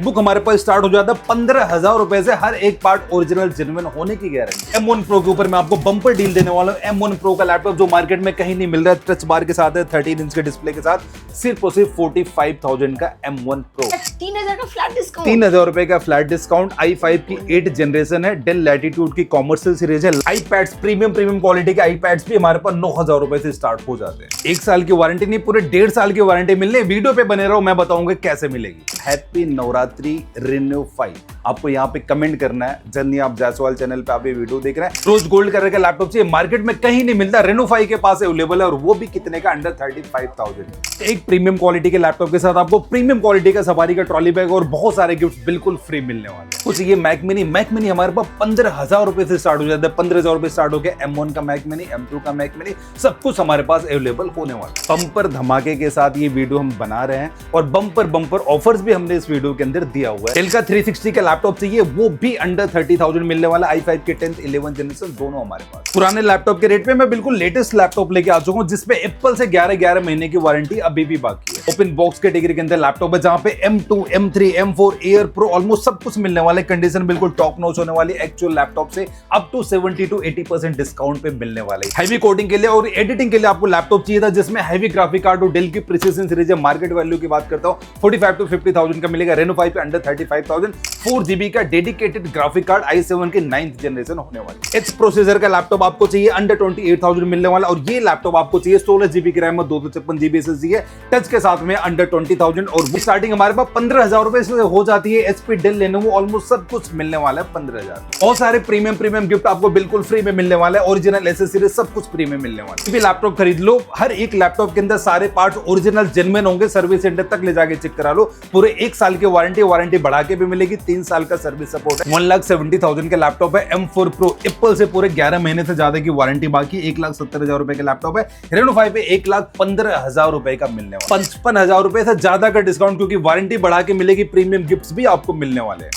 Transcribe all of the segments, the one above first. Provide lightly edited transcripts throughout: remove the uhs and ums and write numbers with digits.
Book हमारे पास start हो जाता है 15,000 रुपए से। हर एक पार्ट ओरिजिनल जेन्युइन होने की गारंटी। M1 Pro के ऊपर मैं आपको बम्पर डील देने वाला हूं। M1 Pro का लैपटॉप जो मार्केट में कहीं नहीं मिल रहा है, टच बार के साथ है, 13 इंच के डिस्प्ले के साथ, सिर्फ और सिर्फ 45,000 का M1 Pro। 3,000 का फ्लैट डिस्काउंट, 3,000 रुपए का फ्लैट डिस्काउंट। i5 की 8 जनरेशन है, डेल लैटिट्यूड की कॉमर्शियल सीरीज है। iPads प्रीमियम क्वालिटी के iPads भी हमारे पास 9,000 रुपए से स्टार्ट हो जाते हैं। 1 साल की वारंटी नहीं, पूरे 1.5 साल की वारंटी मिलने। वीडियो पे बने रहो, मैं बताऊंगा कैसे मिलेगी। हैप्पी नवरात्रि Reno5 आपको यहाँ पे कमेंट करना है। जल्दी आप जायसवाल चैनल पे आप ये वीडियो देख रहे हैं। रोज गोल्ड कलर का लैपटॉप चाहिए, मार्केट में कहीं नहीं मिलता, Reno5 के पास अवेलेबल है, और वो भी कितने का, अंडर 35,000। एक प्रीमियम क्वालिटी के लैपटॉप के साथ आपको प्रीमियम क्वालिटी का सफारी का ट्रॉली बैग और बहुत सारे गिफ्ट बिल्कुल फ्री मिलने वाले हैं। कुछ ये मैक मिनी हमारे पास 15,000 रुपए से स्टार्ट हो जाता है। 15,000 रुपए स्टार्ट हो गया। M1 का मैक मिनी, M2 का मैक मिनी, सब कुछ हमारे पास अवेलेबल होने वाला। बम्पर धमाके के साथ ये वीडियो हम बना रहे हैं और बम्पर ऑफर्स भी हमने इस वीडियो के अंदर दिया हुआ है। डेल का 360 का लैपटॉप चाहिए, वो भी अंडर 30,000 मिलने वाला। i5 के 10th 11th जनरेशन दोनों हमारे पास। पुराने लैपटॉप के रेट पे मैं बिल्कुल लेटेस्ट लैपटॉप लेके आ चुका हूं, जिसपे एप्पल से 11 महीने की वारंटी अभी भी बाकी है। ओपन बॉक्स कैटेगरी के अंदर लैपटॉप है, जहां पे M2, M3, M4, Air Pro almost सब कुछ मिलने वाले। कंडीशन बिल्कुल टॉप नॉच होने वाली। एक्चुअल लैपटॉप से अप टू 70 to 80% डिस्काउंट पे मिलने वाले। हैवी कोडिंग के लिए और एडिटिंग के लिए आपको लैपटॉप चाहिए था, जिसमें हैवी ग्राफिक कार्ड और डेल की प्रिसिजन सीरीज है। मार्केट वैल्यू की बात करता हूं 45 to 50,000 का मिलेगा। Reno5 पे अंडर 35,000। 4GB का डेडिकेटेड ग्राफिक कार्ड i7 के 9th जनरेशन होने वाली। H प्रोसेसर का लैपटॉप आपको चाहिए, अंडर 28,000 मिलने वाला। और ये लैपटॉप आपको चाहिए 16GB की रैम और 256GB SSD है, टच के साथ में अंडर 20,000। और स्टार्टिंग हमारे पास 15,000 रुपए से हो जाती है। HP, डेल, लेनोवो ऑलमोस्ट सब कुछ मिलने वाला है 15,000। और सारे प्रीमियम गिफ्ट आपको बिल्कुल फ्री में मिलने वाला है। ओरिजिनल एसेसरीज सब कुछ फ्री में मिलने वाला है। लैपटॉप खरीद लो, हर एक लैपटॉप के अंदर सारे पार्ट्स ओरिजिनल जेन्युइन होंगे। सर्विस सेंटर तक ले जाके चेक करा लो। पूरे 1 साल की वारंटी बढ़ा के भी मिलेगी। 3 साल का सर्विस सपोर्ट है। 1,70,000 का लैपटॉप है। M4 Pro एप्पल से पूरे 11 महीने से ज्यादा की वारंटी बाकी। 1,70,000 रुपए का लैपटॉप है। Reno5 पे 1,15,000 रुपए का मिलने वाला। 55,000 रुपए से ज्यादा का डिस्काउंट, क्योंकि वारंटी बढ़ा के मिलेगी। प्रीमियम गिफ्ट्स भी आपको मिलने वाले हैं।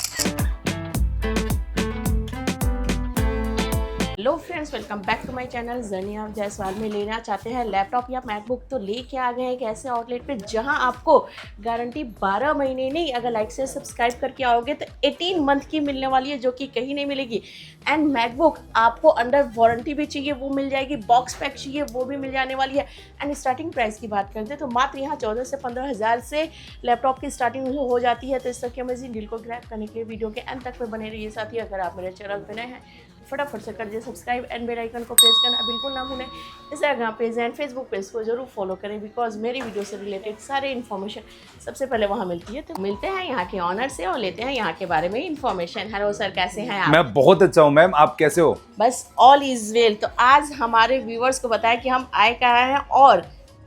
Hello friends, welcome back to my channel journey of Jaiswal. में लेना चाहते हैं लैपटॉप या मैकबुक तो लेके आ गए हैं एक ऐसे आउटलेट पे जहां आपको गारंटी 12 महीने नहीं, अगर लाइक से सब्सक्राइब करके आओगे तो 18 मंथ की मिलने वाली है, जो कि कहीं नहीं मिलेगी। एंड मैकबुक आपको अंडर वारंटी भी चाहिए, वो मिल जाएगी। बॉक्स पैक चाहिए, वो भी मिल जाने वाली है। एंड स्टार्टिंग प्राइस की बात करते हैं तो मात्र यहाँ 14 से 15,000 से लैपटॉप की स्टार्टिंग हो जाती है। तो इस तरह की अमेजिंग डील को ग्रैब करने के लिए वीडियो के एंड तक में बने रहिए। साथ ही अगर आप मेरे चैनल पर नए हैं फटाफट से कर दिए सब्सक्राइब एंड बेल आइकन को प्रेस करना बिल्कुल ना भूलें। Instagram page and Facebook page को जरूर फॉलो करें, बिकॉज मेरी वीडियो से रिलेटेड सारे इन्फॉर्मेशन सबसे पहले वहाँ मिलती है। तो मिलते हैं यहाँ के ऑनर से और लेते हैं यहाँ के बारे में इन्फॉर्मेशन। हेलो सर, कैसे हैं आप? मैं बहुत अच्छा हूँ मैम, आप कैसे हो? बस ऑल इज वेल। तो आज हमारे व्यूवर्स को बताया कि हम आए कहाँ हैं और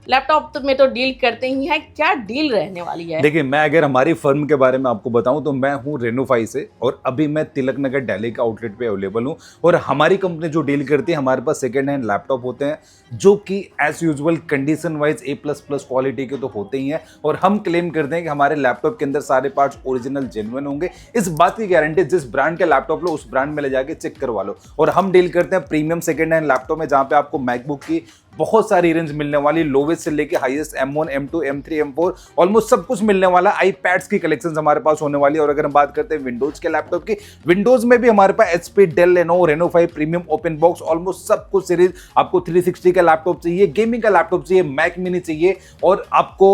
लैपटॉप में तो डील करते ही हैं, क्या डील रहने वाली है? देखिए, मैं अगर हमारी फर्म के बारे में आपको बताऊं तो मैं हूं Reno5 से, और अभी मैं तिलक नगर दिल्ली के आउटलेट पे अवेलेबल हूं। और हमारी कंपनी जो डील करती है, हमारे पास सेकेंड हैंड लैपटॉप होते हैं, जो कि as usual condition wise A++ quality के तो होते ही हैं। और हम क्लेम करते हैं कि हमारे लैपटॉप के अंदर सारे पार्ट्स ओरिजिनल जेन्युइन होंगे। इस बात की गारंटी, जिस ब्रांड का लैपटॉप लो उस ब्रांड में ले जाके चेक करवा लो। और हम डील करते हैं प्रीमियम सेकेंड हैंड लैपटॉप में, जहाँ पे आपको मैकबुक की बहुत सारी रेंज मिलने वाली, लोवेस्ट से लेके highest M1, M2, M3, M4 almost सब कुछ मिलने वाला। iPads की कलेक्शंस हमारे पास होने वाली है। और अगर हम बात करते हैं विंडोज के लैपटॉप की, विंडोज में भी हमारे पास HP, Dell, Lenovo, Reno5 premium open box almost सब कुछ सीरीज। आपको 360 का लैपटॉप चाहिए, गेमिंग का लैपटॉप चाहिए, मैक मिनी चाहिए, और आपको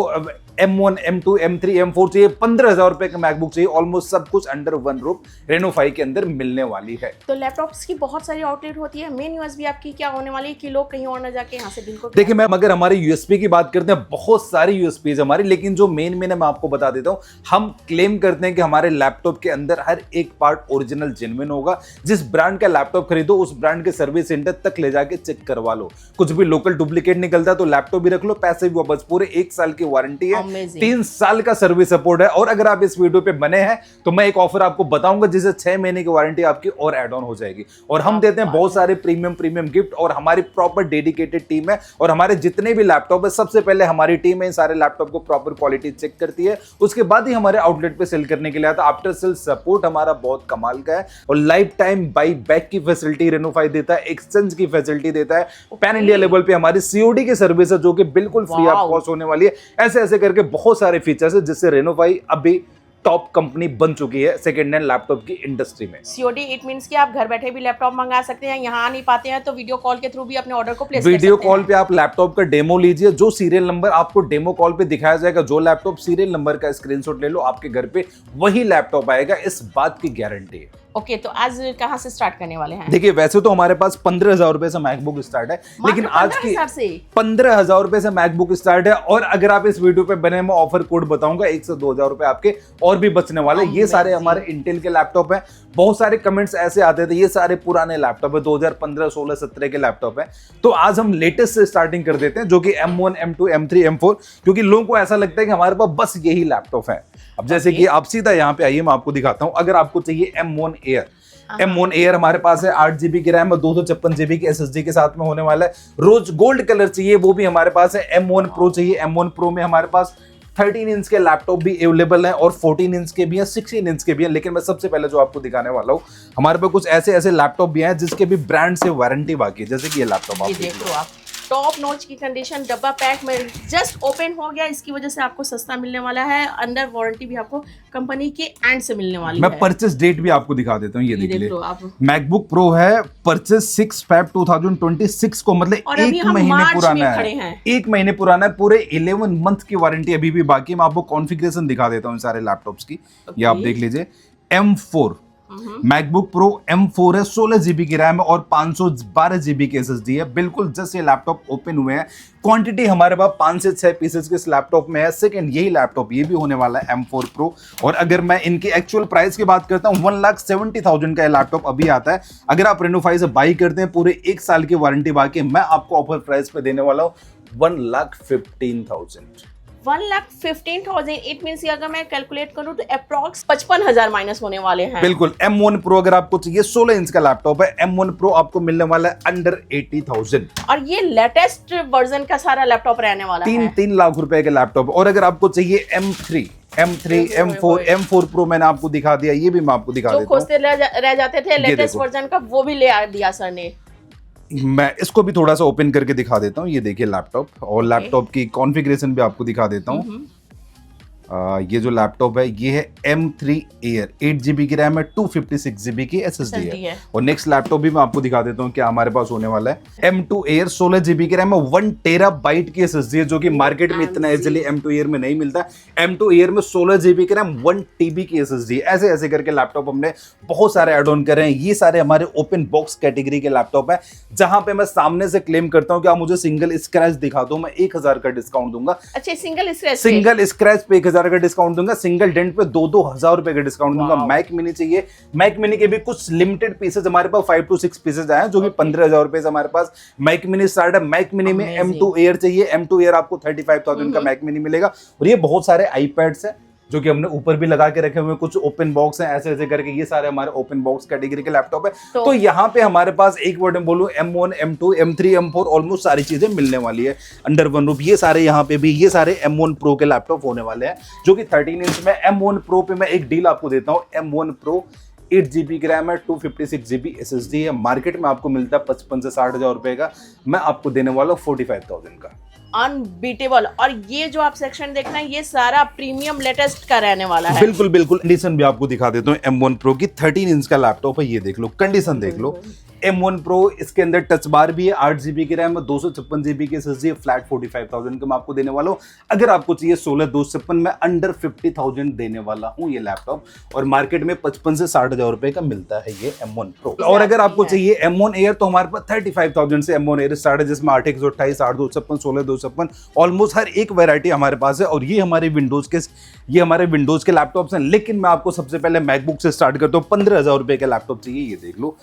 M1, M2, M3, M4 चाहिए, 15,000 रुपए का मैकबुक चाहिए, ऑलमोस्ट सब कुछ अंडर वन रूफ Reno5 के अंदर मिलने वाली है। तो लैपटॉप्स की बहुत सारी आउटलेट होती है। मेन यूएसपी आपकी क्या होने वाली है कि लोग कहीं और ना जाके यहाँ से डील को? देखिए मैम, अगर हमारे यूएसपी की बात करते हैं, बहुत सारी यूएसपी हमारी, लेकिन जो मेन है मैं आपको बता देता हूँ। हम क्लेम करते हैं कि हमारे लैपटॉप के अंदर हर एक पार्ट ओरिजिनल जेन्युइन होगा। जिस ब्रांड का लैपटॉप खरीदो उस ब्रांड के सर्विस सेंटर तक ले जाके चेक करवा लो। कुछ भी लोकल डुप्लीकेट निकलता है तो लैपटॉप भी रख लो, पैसे भी वापस। पूरे 1 साल की वारंटी है, 3 साल का सर्विस सपोर्ट है। और अगर आप इस वीडियो पे बने हैं तो मैं एक ऑफर आपको बताऊंगा, जिसे 6 महीने की वारंटी आपकी और एड ऑन हो जाएगी। और हम देते हैं बहुत सारे प्रीमियम गिफ्ट, और हमारी प्रॉपर डेडिकेटेड टीम है। और हमारे जितने भी लैपटॉप है, सबसे पहले हमारी टीम है सारे लैपटॉप को प्रॉपर क्वालिटी चेक करती है, उसके बाद ही हमारे आउटलेट पे सेल करने के लिए आता है। आफ्टर सेल सपोर्ट हमारा बहुत कमाल का है, और लाइफ टाइम बाई बैक की फैसिलिटी Reno5 देता है, एक्सचेंज की फैसिलिटी देता है। पैन इंडिया लेवल पे हमारी COD की सर्विस है, जो कि बिल्कुल फ्री ऑफ कॉस्ट होने वाली है। ऐसे ऐसे करके बहुत सारे फीचर्स है, जिससे Reno5 अभी टॉप कंपनी बन चुकी है सेकेंड हैंड लैपटॉप की इंडस्ट्री में। सीओडी इट मींस कि आप घर बैठे भी लैपटॉप मंगा सकते हैं, यहाँ आ नहीं पाते हैं तो वीडियो कॉल के थ्रू भी अपने ऑर्डर को प्लेस कर सकते हैं। वीडियो कॉल पे आप लैपटॉप का डेमो लीजिए, जो सीरियल नंबर आपको डेमो कॉल पे दिखाया जाएगा, जो लैपटॉप सीरियल नंबर का स्क्रीनशॉट ले लो, आपके घर पे वही लैपटॉप आएगा, इस बात की गारंटी है। ओके, तो आज कहाँ से स्टार्ट करने वाले हैं? देखिए वैसे तो हमारे पास 15,000 रुपए से मैकबुक स्टार्ट है, लेकिन आज की 15,000 रुपए से मैकबुक स्टार्ट है। और अगर आप इस वीडियो पे बने, मैं ऑफर कोड बताऊंगा, 1 से 2,000 रुपए आपके और भी बचने वाले। ये सारे हमारे इंटेल के लैपटॉप हैं। बहुत सारे कमेंट्स ऐसे आते थे ये सारे पुराने लैपटॉप है, 2015, 16, 17 के लैपटॉप है। तो आज हम लेटेस्ट से स्टार्टिंग कर देते हैं, जो कि M1, M2, M3, M4, क्योंकि लोगों को ऐसा लगता है कि हमारे पास बस यही लैपटॉप है। अब जैसे कि आप सीधा यहाँ पे आइए, मैं आपको दिखाता हूँ। अगर आपको चाहिए M1 Air, M1 Air हमारे पास है, 8 GB की रैम और 256 GB की SSD के साथ में होने वाला है। रोज गोल्ड कलर चाहिए, वो भी हमारे पास है। M1 Pro चाहिए, M1 Pro में हमारे पास 13 इंच के लैपटॉप भी अवेलेबल हैं और 14 इंच के भी हैं, 16 इंच के भी हैं। लेकिन मैं सबसे पहले जो आपको दिखाने वाला हूँ, हमारे पास कुछ ऐसे लैपटॉप भी हैं जिसके भी ब्रांड से वारंटी बाकी है। जैसे कि ये लैपटॉप आप देख लो, आप टॉप नॉच की कंडीशन, डब्बा पैक में जस्ट ओपन हो गया, इसकी वजह से आपको सस्ता मिलने वाला है। अंदर वारंटी भी आपको कंपनी के एंड से मिलने वाली है। मैं परचेस डेट भी आपको दिखा देता हूँ, ये देख लो आप। मैकबुक प्रो है, परचेस 6 Feb 2026 को, मतलब 1 महीने पुराना है। 1 महीने पुराना है, पूरे 11 मंथ की वारंटी अभी भी बाकी है। मैं आपको कॉन्फ़िगरेशन दिखा देता हूँ सारे लैपटॉप्स की, ये आप देख लीजिए। M4 मैकबुक प्रो M4 है, 16 GB की रैम है और 512 GB की SSD है। बिल्कुल जस्ट ये लैपटॉप ओपन हुए हैं, क्वांटिटी हमारे पास 5 से 6 पीसेस के इस लैपटॉप में है। सेकंड यही लैपटॉप ये भी होने वाला है M4 Pro। और अगर मैं इनकी एक्चुअल प्राइस की बात करता हूँ, 1,70,000 का ये लैपटॉप अभी आता है। अगर आप रेनोफाई से बाई करते हैं, पूरे 1 साल की वारंटी बाकी है, मैं आपको ऑफर प्राइस पे देने वाला हूँ 1,15,000। 1,15,000 इट मींस अगर मैं कैलकुलेट करूं तो अप्रॉक्स 55,000 माइनस होने वाले हैं। बिल्कुल। M1 Pro अगर आपको चाहिए, 16 इंच का लैपटॉप है, M1 Pro आपको मिलने वाला है अंडर 80,000। और ये लेटेस्ट वर्जन का सारा लैपटॉप रहने वाला है। 3 लाख रुपए के लैपटॉप। और अगर आपको चाहिए M3, M4 Pro मैंने आपको दिखा दिया, ये भी मैं आपको दिखा देता हूं। खोजते रह जाते थे लेटेस्ट वर्जन का, वो भी ले आ दिया सर ने। मैं इसको भी थोड़ा सा ओपन करके दिखा देता हूँ, ये देखिए लैपटॉप, और लैपटॉप की कॉन्फ़िगरेशन भी आपको दिखा देता हूँ। ये जो लैपटॉप है ये है M3 Air, 8 GB की रैम है, 256 GB की SSD है। और नेक्स्ट लैपटॉप भी मैं आपको दिखा देता हूँ क्या हमारे पास होने वाला है। M2 Air 16 GB की रैम है, 1 TB की SSD है, जो कि मार्केट में इतना इजीली M2 Air में नहीं मिलता। M2 Air में 16 GB की रैम, 1 TB की SSD है। ऐसे ऐसे करके लैपटॉप हमने बहुत सारे एड ऑन कर रहे हैं। ये सारे हमारे ओपन बॉक्स कैटेगरी के लैपटॉप है, जहां पे मैं सामने से क्लेम करता हूँ कि आप मुझे सिंगल स्क्रैच दिखा दो, मैं 1,000 का डिस्काउंट दूंगा। अच्छा, सिंगल स्क्रैच पे 1,000 का डिस्काउंट दूंगा, सिंगल डेंट पे 2-2 हजार रुपए का डिस्काउंट दूंगा। मैक मिनी चाहिए, मैक मिनी के भी कुछ लिमिटेड पीसेस हमारे पास 5 to 6 पीसेस आए हैं, जो कि 15,000 रुपए से हमारे पास मैक मिनी स्टार्ट है। मैक मिनी में M2 Air चाहिए, M2 Air आपको 35,000 का मैक मिनी मिलेगा। और ये बहुत सारे iPads है जो कि हमने ऊपर भी लगा के रखे हुए, कुछ ओपन बॉक्स हैं, ऐसे ऐसे करके ये सारे हमारे ओपन बॉक्स कैटेगरी के लैपटॉप है। तो यहाँ पे हमारे पास एक वर्ड में बोलूं, M1, M2, M3, M4 almost सारी चीजें मिलने वाली है अंडर वन रूफ। ये सारे यहाँ पे भी ये सारे M1 Pro के लैपटॉप होने वाले हैं, जो कि 13 इंच में। M1 Pro पे मैं एक डील आपको देता हूँ, M1 Pro 8 GB की रैम है, 256 GB SSD है। मार्केट में आपको मिलता है 55 से 60,000 रुपए का, मैं आपको देने वाला हूँ 45,000 का। अनबीटेबल। और ये जो आप सेक्शन देखना है, ये सारा प्रीमियम लेटेस्ट का रहने वाला है। बिल्कुल बिल्कुल। कंडीशन भी आपको दिखा देता हूँ, M1 Pro की 13 इंच का लैपटॉप है, ये देख लो कंडीशन देख लो। M1 Pro इसके अंदर टच बार भी है, 8 GB की रैम है, 256 GB की SSD है, फ्लैट 45,000 का मैं आपको देने वाला हूँ। अगर आपको चाहिए 16 256, मैं अंडर 50,000 देने वाला हूँ ये लैपटॉप। और मार्केट में 55 से 60,000 रुपए का मिलता है ये M1 Pro। और अगर आपको चाहिए M1 Air तो हमारे पास 35,000 से M1 Air स्टार्ट है, जिसमें 8 128, 8 256, 16 256 ऑलमोस्ट हर एक वैरायटी हमारे पास है। और ये हमारे विंडोज के लैपटॉप्स हैं। लेकिन मैं आपको सबसे पहले मैकबुक से स्टार्ट करता हूँ। 15,000 रुपए का लैपटॉप चाहिए, ये देख लो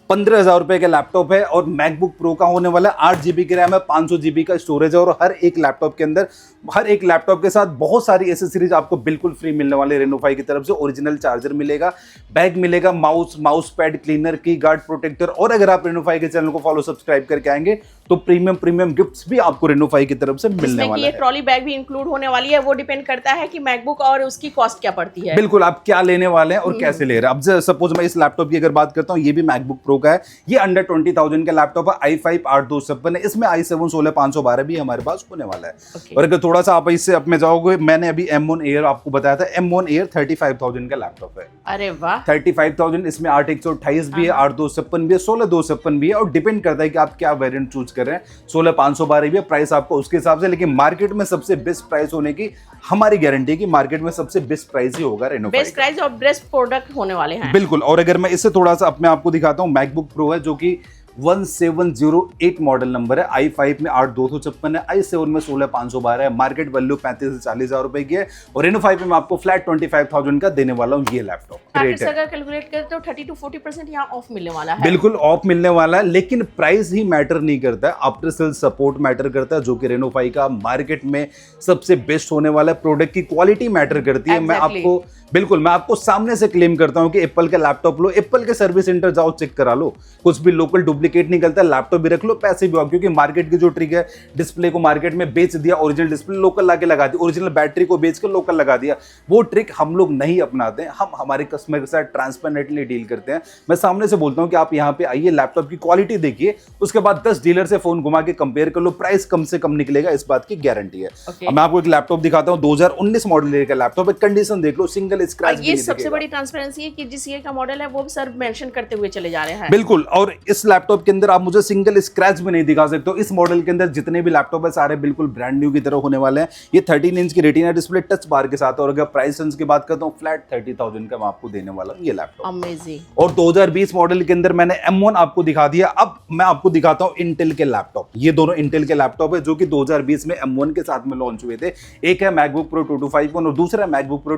15,000 रुपए का लैपटॉप है। और मैकबुक प्रो का होने वाला है, 8 GB की रैम है, 500 GB का स्टोरेज है। और हर एक लैपटॉप के अंदर, हर एक लैपटॉप के साथ बहुत सारी एसेसरीज आपको बिल्कुल फ्री मिलने वाले रेनोफाई की तरफ से। ओरिजिनल चार्जर मिलेगा, बैग मिलेगा, माउस पैड क्लीनर, की गार्ड प्रोटेक्टर। और अगर आप रेनोफाई के चैनल को फॉलो सब्सक्राइब करके आएंगे तो प्रीमियम गिफ्ट्स भी आपको रेनोफाई की तरफ से मिलने जिसमें कि वाला ये है। ट्रॉली बैग भी इंक्लूड होने वाली है, वो डिपेंड करता है कि मैकबुक और उसकी कॉस्ट क्या पड़ती है। बिल्कुल, आप क्या लेने वाले हैं और कैसे ले रहे हैं। अब सपोज मैं इस लैपटॉप की अगर बात करता हूँ, ये भी मैकबुक प्रो का है, ये अंडर 20,000 का लैपटॉप है, i5 8256 है, इसमें i7 16512 भी हमारे पास होने वाला है। Okay. और अगर थोड़ा सा आप इससे अपने जाओगे, मैंने अभी M1 Air आपको बताया था, M1 Air 35,000 का लैपटॉप है। अरे वाह, 35,000, इसमें 8 128 भी है, 8 256 भी है, 16 256 भी है, और डिपेंड करता है कि आप क्या वेरिएंट चूज कर रहे हैं। 16 512 भी है, प्राइस आपको उसके हिसाब से, लेकिन मार्केट में सबसे बेस्ट प्राइस होने की हमारी गारंटी है कि मार्केट में सबसे बेस्ट प्राइस ही होगा रेनोफाई बेस्ट प्राइस और बेस्ट प्रोडक्ट होने वाले हैं। बिल्कुल। और अगर मैं इससे थोड़ा सा अपने आपको दिखाता हूँ, मैकबुक प्रो है जो कि 1708 मॉडल नंबर है, i5 में 8 256 है, i7 में 16 512 है, मार्केट वैल्यू 35 से 40 हजार रुपए की है, और रेनो5 में आपको फ्लैट 25,000 का देने वाला हूँ ये लैपटॉप। मार्केट से अगर कैलकुलेट करें तो 30 to 40% यहाँ ऑफ मिलने वाला है। बिल्कुल ऑफ मिलने वाला है, लेकिन प्राइस ही मैटर नहीं करता है, आफ्टर सेल सपोर्ट मैटर करता है, जो कि रेनोफाई का मार्केट में सबसे बेस्ट होने वाला है। प्रोडक्ट की क्वालिटी मैटर करती है। मैं आपको बिल्कुल, मैं आपको सामने से क्लेम करता हूं कि एप्पल का लैपटॉप लो, एप्पल के सर्विस सेंटर जाओ, चेक करा लो, कुछ भी लोकल डुप्लीकेट निकलता है, लैपटॉप भी रख लो, पैसे भी आओ। क्योंकि मार्केट की जो ट्रिक है, डिस्प्ले को मार्केट में बेच दिया, ओरिजिनल डिस्प्ले लोकल लाके लगा दी, ओरिजिनल बैटरी को बेच कर लोकल लगा दिया, वो ट्रिक हम लोग नहीं अपनाते हैं। हम हमारे कस्टमर के साथ ट्रांसपेरेंटली डील करते हैं। मैं सामने से बोलता हूं कि आप यहाँ पे आइए, लैपटॉप की क्वालिटी देखिए, उसके बाद 10 डीलर से फोन घुमा के कंपेयर कर लो, प्राइस कम से कम निकलेगा, इस बात की गारंटी है। अब मैं आपको एक लैपटॉप दिखाता हूं, 2019 मॉडल का लैपटॉप है, कंडीशन देख लो, सिंगल स्क्रैच भी नहीं सबसे बड़ी ट्रांसपेरेंसी है कि जिस ईयर का मॉडल है वो भी सर मेंशन करते हुए चले जा रहे हैं। बिल्कुल। और इस लैपटॉप के अंदर आप मुझे सिंगल स्क्रैच भी नहीं दिखा सकते हो। इस मॉडल के अंदर जितने भी लैपटॉप है सारे बिल्कुल ब्रांड न्यू की तरह होने वाले हैं। ये 13 इंच की रेटिना डिस्प्ले टच बार के साथ है, और अगर प्राइस रेंज की बात करता हूँ, फ्लैट 30,000 का मैं आपको देने वाला हूँ ये लैपटॉप। अमेजिंग। और 2020 मॉडल के अंदर मैंने M1 आपको दिखा दिया। अब मैं आपको दिखाता हूँ इंटेल के लैपटॉप। ये दोनों इंटेल के लैपटॉप है जो कि 2020 में M1 के साथ में लॉन्च हुए थे। एक है मैकबुक प्रो 2251 और दूसरा मैकबुक प्रो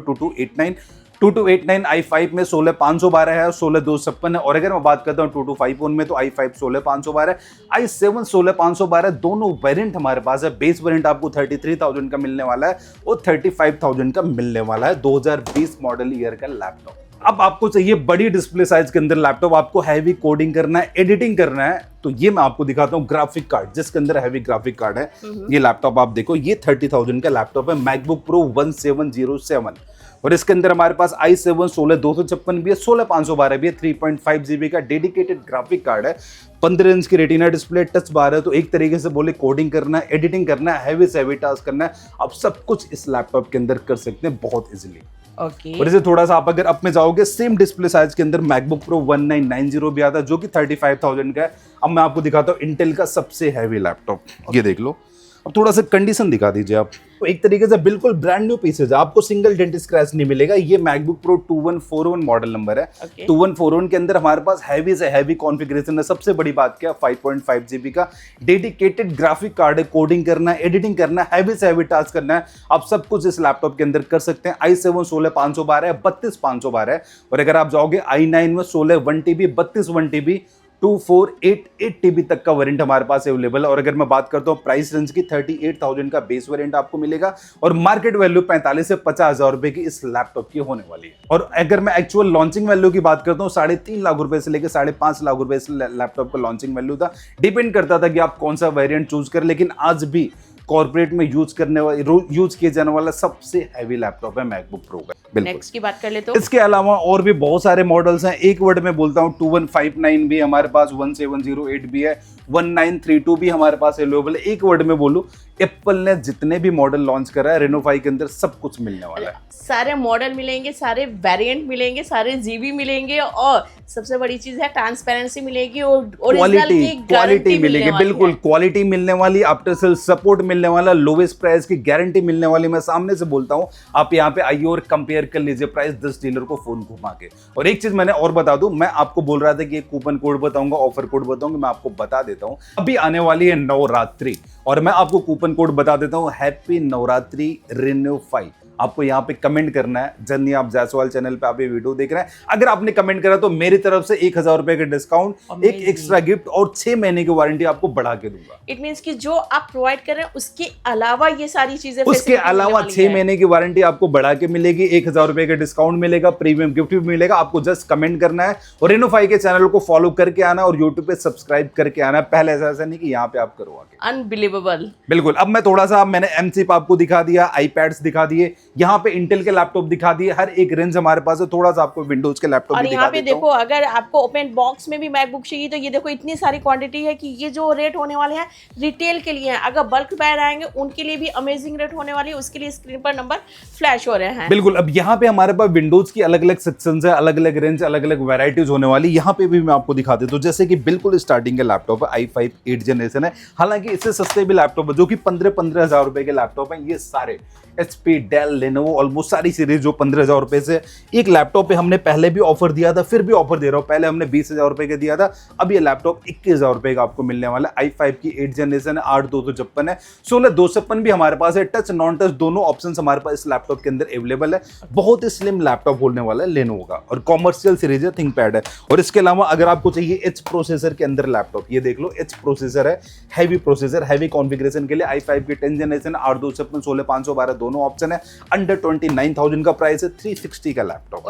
2289 i5 में 16 512 है और 16 256 है। और अगर मैं बात करता हूँ 2251 में, तो i5 16 512 है, i7 16 512, दोनों वेरिएंट हमारे पास है। बेस वेरिएंट आपको 33,000 का मिलने वाला है और 35,000 का मिलने वाला है 2020 मॉडल ईयर का लैपटॉप। अब आपको चाहिए बड़ी डिस्प्ले साइज के अंदर लैपटॉप, आपको हैवी कोडिंग करना है, एडिटिंग करना है, तो ये मैं आपको दिखाता हूँ ग्राफिक कार्ड, जिसके अंदर हैवी ग्राफिक कार्ड है। ये लैपटॉप आप देखो, ये 30,000 का लैपटॉप है, मैकबुक प्रो 1707, और इसके अंदर हमारे पास i7 16 256 भी है, 16 512 भी है, 3.5 GB का डेडिकेटेड ग्राफिक कार्ड है, 15 इंच की रेटिना डिस्प्ले, टच बार है। तो एक तरीके से बोले, कोडिंग करना है, एडिटिंग करना है, हैवी से हैवी टास्क करना है, आप सब कुछ इस लैपटॉप के अंदर कर सकते हैं बहुत इजीली। ओके। और इसे थोड़ा सा आप अगर अप में जाओगे, सेम डिस्प्ले साइज के अंदर मैकबुक प्रो 1990 भी आता है जो कि 35,000 का है। अब मैं आपको दिखाता हूँ इंटेल का सबसे हैवी लैपटॉप, ये देख लो। अब थोड़ा सा कंडीशन दिखा दीजिए आप। तो एक तरीके से बिल्कुल ब्रांड न्यू पीसेज है, आपको सिंगल डेंट स्क्रैच नहीं मिलेगा। ये मैकबुक प्रो 2141 मॉडल नंबर है। 2141 के अंदर हमारे पास हैवी से हैवी कॉन्फ़िगरेशन है। सबसे बड़ी बात क्या, 5.5 GB का डेडिकेटेड ग्राफिक कार्ड है। कोडिंग करना है, एडिटिंग करना है, हैवी से हैवी टास्क करना है, आप सब कुछ इस लैपटॉप के अंदर कर सकते हैं। i7 16 512 है, 32 512 है, और अगर आप जाओगे i9 में 16 1TB 32 1TB 2488 TB तक का वेरिएंट हमारे पास अवेलेबल है। और अगर मैं बात करता हूँ प्राइस रेंज की, 38,000 का बेस वेरिएंट आपको मिलेगा और मार्केट वैल्यू 45 से 50,000 रुपए की इस लैपटॉप की होने वाली है। और अगर मैं एक्चुअल लॉन्चिंग वैल्यू की बात करता हूँ, 3.5 लाख रुपए से लेकर 5.5 लाख रुपए इस लैपटॉप का लॉन्चिंग वैल्यू था। डिपेंड करता था कि आप कौन सा वेरिएंट चूज करें, लेकिन आज भी कॉर्पोरेट में यूज किए जाने वाला सबसे हैवी लैपटॉप है मैकबुक प्रो का। बिल्कुल। नेक्स्ट की बात कर ले तो इसके अलावा और भी बहुत सारे मॉडल्स हैं। एक वर्ड में बोलता हूँ, 2159 भी हमारे पास, 1708 भी है, 1932 भी हमारे पास अवेलेबल है। एक वर्ड में बोलूं, एप्पल ने जितने भी मॉडल लॉन्च करा है, रेनोफाई के अंदर सब कुछ मिलने वाला है। सारे मॉडल मिलेंगे, सारे वेरिएंट मिलेंगे, सारे जीबी मिलेंगे, और सबसे बड़ी चीज है ट्रांसपेरेंसी मिलेगी और ओरिजिनल की क्वालिटी मिलेगी। बिल्कुल क्वालिटी मिलने वाली, आफ्टर सेल सपोर्ट मिलने वाला, लोवेस्ट प्राइस की गारंटी मिलने वाली। मैं सामने से बोलता हूं, आप यहाँ पे आइए और कंपेयर कर लीजिए प्राइस 10 डीलर को फोन घुमा के। और एक चीज मैंने और बता दूं, मैं आपको बोल रहा था कि एक कूपन कोड बताऊंगा, ऑफर कोड बताऊंगा, मैं आपको बता देता हूं। अभी आने वाली है नवरात्रि, और मैं आपको कूपन कोड बता देता हूं, हैप्पी नवरात्रि रेनोफाई। आपको यहाँ पे कमेंट करना है। जर्नी ऑफ जायसवाल चैनल पे आप ये वीडियो देख रहे हैं, अगर आपने कमेंट करा तो मेरी तरफ से 1000 रुपए का डिस्काउंट, एक एक्स्ट्रा गिफ्ट और 6 महीने की वारंटी आपको बढ़ा के दूंगा। इट मींस कि जो आप प्रोवाइड कर रहे हैं उसके अलावा ये सारी चीजें, उसके अलावा 6 महीने की वारंटी आपको बढ़ा के मिलेगी, 1000 रुपए का डिस्काउंट मिलेगा, प्रीमियम गिफ्ट भी मिलेगा। आपको जस्ट कमेंट करना है और रेनोफाई के चैनल को फॉलो करके आना और यूट्यूब पे सब्सक्राइब करके आना। पहले ऐसा नहीं कि यहाँ पे आप करो आके। अनबिलीवेबल। बिल्कुल। अब मैं थोड़ा सा, मैंने एम चिप आपको दिखा दिया, आईपैड्स दिखा दिए, यहाँ पे इंटेल के लैपटॉप दिखा दिए, हर एक रेंज हमारे पास है। थोड़ा सा आपको विंडोज के लैपटॉप और यहाँ पे देखो, अगर आपको ओपन बॉक्स में भी मैकबुक चाहिए तो ये देखो इतनी सारी क्वांटिटी है कि ये जो रेट होने वाले हैं रिटेल के लिए हैं। अगर बल्क बायर आएंगे उनके लिए भी अमेजिंग रेट होने वाली है, उसके लिए स्क्रीन पर नंबर फ्लैश हो रहे हैं। बिल्कुल। अब यहाँ पे हमारे पास विंडोज की अलग अलग सेक्शंस है, अलग अलग रेंज, अलग अलग वैरायटीज होने वाली। यहाँ पे भी मैं आपको दिखा देता हूँ। जैसे कि बिल्कुल स्टार्टिंग के लैपटॉप है, i5 8 जनरेशन है। हालांकि इससे सस्ते भी लैपटॉप है जो कि 15 हजार रुपए के लैपटॉप है। ये सारे HP, डेल, लेनोवो, ऑलमोस्ट सारी सीरीज जो 15,000 रुपए से एक लैपटॉप पे हमने पहले भी ऑफर दिया था, फिर भी ऑफर दे रहा हूँ। पहले हमने 20,000 रुपए का दिया था, अब ये लैपटॉप 21,000 रुपए का आपको मिलने वाला है। i5 की 8 जनरेशन है, 8/256 है, 16/256 भी हमारे पास है। टच नॉन टच दोनों ऑप्शन हमारे पास इस लैपटॉप के अंदर अवेलेबल है। बहुत ही स्लिम लैपटॉप होने वाला है लेनोवो का, और कॉमर्शियल सीरीज है, थिंकपैड है। और इसके अलावा अगर आपको चाहिए एच प्रोसेसर के अंदर लैपटॉप, ये देख लो एच प्रोसेसर है, हैवी प्रोसेसर, हैवी कॉन्फ़िगरेशन के लिए i5 की 10 जनरेशन, 8/256, 16/512 दोनों ऑप्शन है। अंडर 29,000 का प्राइस है। 360 का लैपटॉप,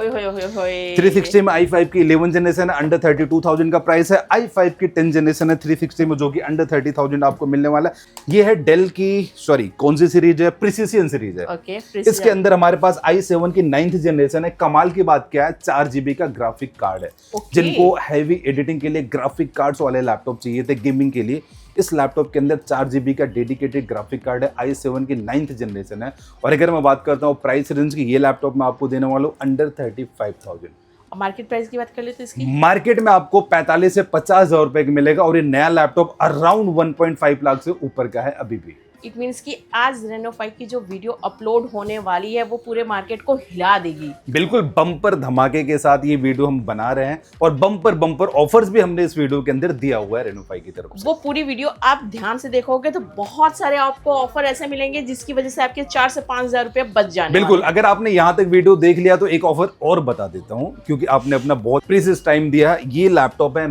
360 में i5 की 11 जनरेशन है, अंडर 32,000 का प्राइस है। i5 की 10 जनरेशन है 360 में, जो कि अंडर 30,000 आपको मिलने वाला है। ये है डेल की, सॉरी कौन सी सीरीज है, प्रिसिजन सीरीज है। इसके अंदर हमारे पास i7 की 9th जनरेशन है। कमाल की बात क्या है, 4 GB का ग्राफिक कार्ड है। जिनको हैवी एडिटिंग के लिए ग्राफिक कार्ड्स वाले लैपटॉप चाहिए थे गेमिंग के लिए, इस लैपटॉप के अंदर 4 GB का डेडिकेटेड ग्राफिक कार्ड है। i7 की 9th जनरेशन है। और अगर मैं बात करता हूँ प्राइस रेंज की, ये लैपटॉप मैं आपको देने वाला हूँ अंडर 35,000। मार्केट प्राइस की बात कर ले तो इसकी मार्केट में आपको 45 से 50,000 रुपए का मिलेगा, और ये नया लैपटॉप अराउंड 1.5 लाख से ऊपर का है अभी भी। इट मीन्स कि आज रेनो5 की जो वीडियो अपलोड होने वाली है वो पूरे मार्केट को हिला देगी। बिल्कुल बम्पर धमाके के साथ ये वीडियो हम बना रहे हैं, और बम्पर ऑफर्स भी हमने इस वीडियो के अंदर दिया हुआ है रेनो5 की तरफ से। वो पूरी वीडियो आप ध्यान से देखोगे तो बहुत सारे आपको ऑफर ऐसे मिलेंगे जिसकी वजह से आपके 4 से 5,000 रुपए बच जाने। बिल्कुल। अगर आपने यहाँ तक वीडियो देख लिया तो एक ऑफर और बता देता हूँ, क्योंकि आपने अपना बहुत प्रीशियस टाइम दिया है। ये लैपटॉप है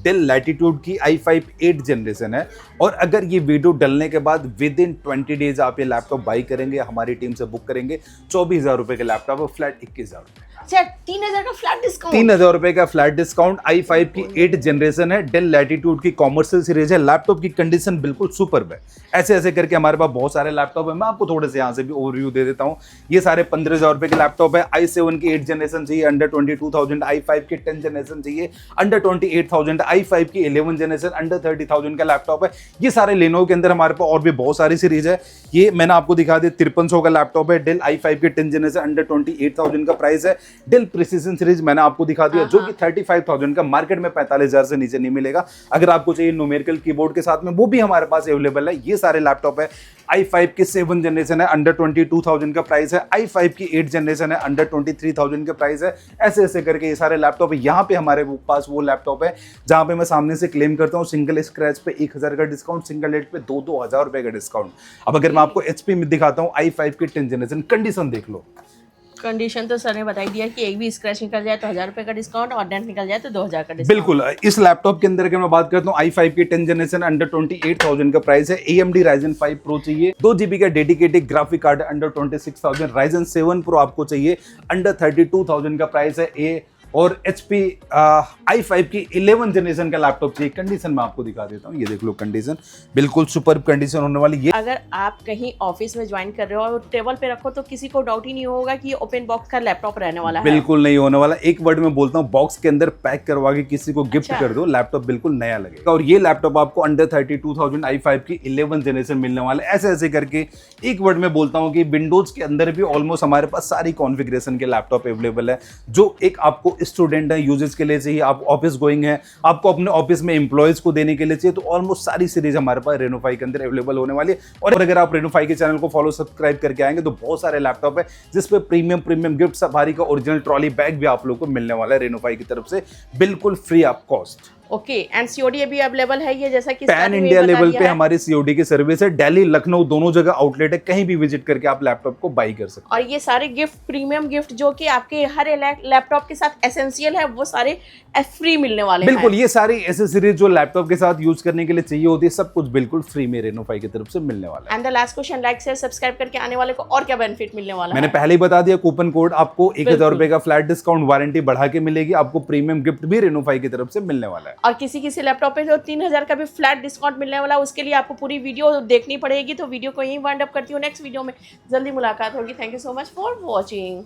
डेल लैटिट्यूड की i5 8 जनरेशन है, और अगर ये वीडियो डलने के बाद विद इन 20 डेज आप ये लैपटॉप बाई करेंगे, हमारी टीम से बुक करेंगे, 24,000 रुपए का लैपटॉप है, फ्लैट 21,000 रुपए। अच्छा, 3,000 का फ्लैट डिस्काउंट, 3,000 रुपए का फ्लैट डिस्काउंट। i5 की 8 जनरेशन है, डेल लैटिट्यूड की कॉमर्शियल सीरीज है। लैपटॉप की कंडीशन बिल्कुल सुपर्ब है। ऐसे ऐसे करके हमारे पास बहुत सारे लैपटॉप है, मैं आपको थोड़े से यहाँ से भी ओवरव्यू दे देता हूँ। ये सारे 15,000 रुपए के लैपटॉप है। i7 की 8 जनरेशन चाहिए, अंडर 22,000। i5 की 10 जनरेशन चाहिए, अंडर 28,000। i5 की 11 जनरेशन, अंडर 30,000 का लैपटॉप है। ये सारे लेनोवो के अंदर हमारे पास और भी बहुत सारी सीरीज है। ये मैंने आपको दिखा दिया, 5300 का लैपटॉप है। डेल i5 की 10 जनरेशन, अंडर 28,000 का प्राइस है। डेल प्रिसिजन सीरीज मैंने आपको दिखा दिया, जो कि 35,000 का, मार्केट में 45,000 से नीचे नहीं मिलेगा। अगर आपको चाहिए न्यूमेरिकल कीबोर्ड के साथ में, वो भी हमारे पास अवेलेबल है। ये सारे लैपटॉप है। i5 की 7 जनरेशन है, अंडर 22,000 का प्राइस है। i5 की 8 जनरेशन है, अंडर 23,000 का प्राइस है। ऐसे ऐसे करके ये सारे लैपटॉप है। यहाँ पे हमारे पास वो लैपटॉप है जहाँ पे मैं सामने से क्लेम करता हूँ सिंगल स्क्रैच पे 1,000 का डिस्काउंट, सिंगल रेट पे 2,000 रुपए का डिस्काउंट। अब अगर मैं आपको HP में दिखाता हूँ, i5 की 10 जनरेशन, कंडीशन देख लो। कंडीशन तो सर ने बताई दिया कि एक भी स्क्रैच निकल जाए तो 1,000 रुपए का डिस्काउंट, और डेंट निकल जाए तो 2,000 का डिस्काउंट। बिल्कुल। इस लैपटॉप के अंदर अगर मैं बात करता हूँ, i5 की 10 जनरेशन, अंडर 28,000 का प्राइस है। AMD Ryzen 5 Pro चाहिए, 2 GB का dedicated graphic card, under 26,000। Ryzen 7 Pro आपको चाहिए, अंडर 32,000 का प्राइस है। और HP i5 की 11 जनरेशन का लैपटॉप चाहिए। कंडीशन मैं आपको दिखा देता हूँ, ये देख लो कंडीशन, बिल्कुल सुपर्ब कंडीशन होने वाली। ये अगर आप कहीं ऑफिस में ज्वाइन कर रहे हो और टेबल पे रखो तो किसी को डाउट ही नहीं होगा कि ये ओपन बॉक्स का लैपटॉप रहने वाला है। बिल्कुल नहीं होने वाला। एक वर्ड में बोलता हूँ, बॉक्स के अंदर पैक करवा के किसी को गिफ्ट कर दो, लैपटॉप बिल्कुल नया लगेगा। और ये लैपटॉप आपको अंडर 32,000 i5 की 11 जनरेशन मिलने वाला है। ऐसे ऐसे करके एक वर्ड में बोलता हूँ कि विंडोज के अंदर भी ऑलमोस्ट हमारे पास सारी कॉन्फ़िगरेशन के लैपटॉप अवेलेबल है, जो एक आपको स्टूडेंट है यूजेस के लिए चाहिए, आप ऑफिस गोइंग है, आपको अपने ऑफिस में एम्प्लॉयज को देने के लिए चाहिए, तो ऑलमोस्ट सारी सीरीज हमारे पास रेनो5 के अंदर अवेलेबल होने वाली है। और अगर आप रेनो5 के चैनल को फॉलो सब्सक्राइब करके आएंगे तो बहुत सारे लैपटॉप है जिस पे प्रीमियम गिफ्ट, सफारी का ओरिजिनल ट्रॉली बैग भी आप लोग को मिलने वाला है रेनो5 की तरफ से, बिल्कुल free of cost. Okay, and COD अभी अवेलेबल है ये, जैसा कि पैन starting में इंडिया बता लेवल दिया पे है। हमारी सीओडी की सर्विस है। दिल्ली, लखनऊ दोनों जगह आउटलेट है, कहीं भी विजिट करके आप लैपटॉप को बाई कर सकते और ये सारे गिफ्ट, प्रीमियम गिफ्ट जो कि आपके हर लैपटॉप के साथ एसेंशियल है, वो सारे फ्री मिलने वाले हैं। हैं। बिल्कुल, ये सारी एसेसरीज जो लैपटॉप के साथ यूज करने के लिए चाहिए होती है, सब कुछ बिल्कुल फ्री में रेनोफाई की तरफ से मिलने वाला है। And the last question, like share subscribe करके आने वाले को और क्या बेनिफिट मिलने वाला मैंने है? पहले ही बता दिया, कूपन कोड आपको 1000 बिल्कुल। रुपए का फ्लैट डिस्काउंट, वारंटी बढ़ा के मिलेगी, आपको प्रीमियम गिफ्ट भी रेनोफाई की तरफ से मिलने वाला है। और किसी लैपटॉप पे जो 3000 का भी फ्लैट डिस्काउंट मिलने वाला है, उसके लिए आपको पूरी वीडियो देखनी पड़ेगी। तो वीडियो को यहीं वाइंड अप करती हूँ, नेक्स्ट वीडियो में जल्दी मुलाकात होगी। Thank you so much for watching.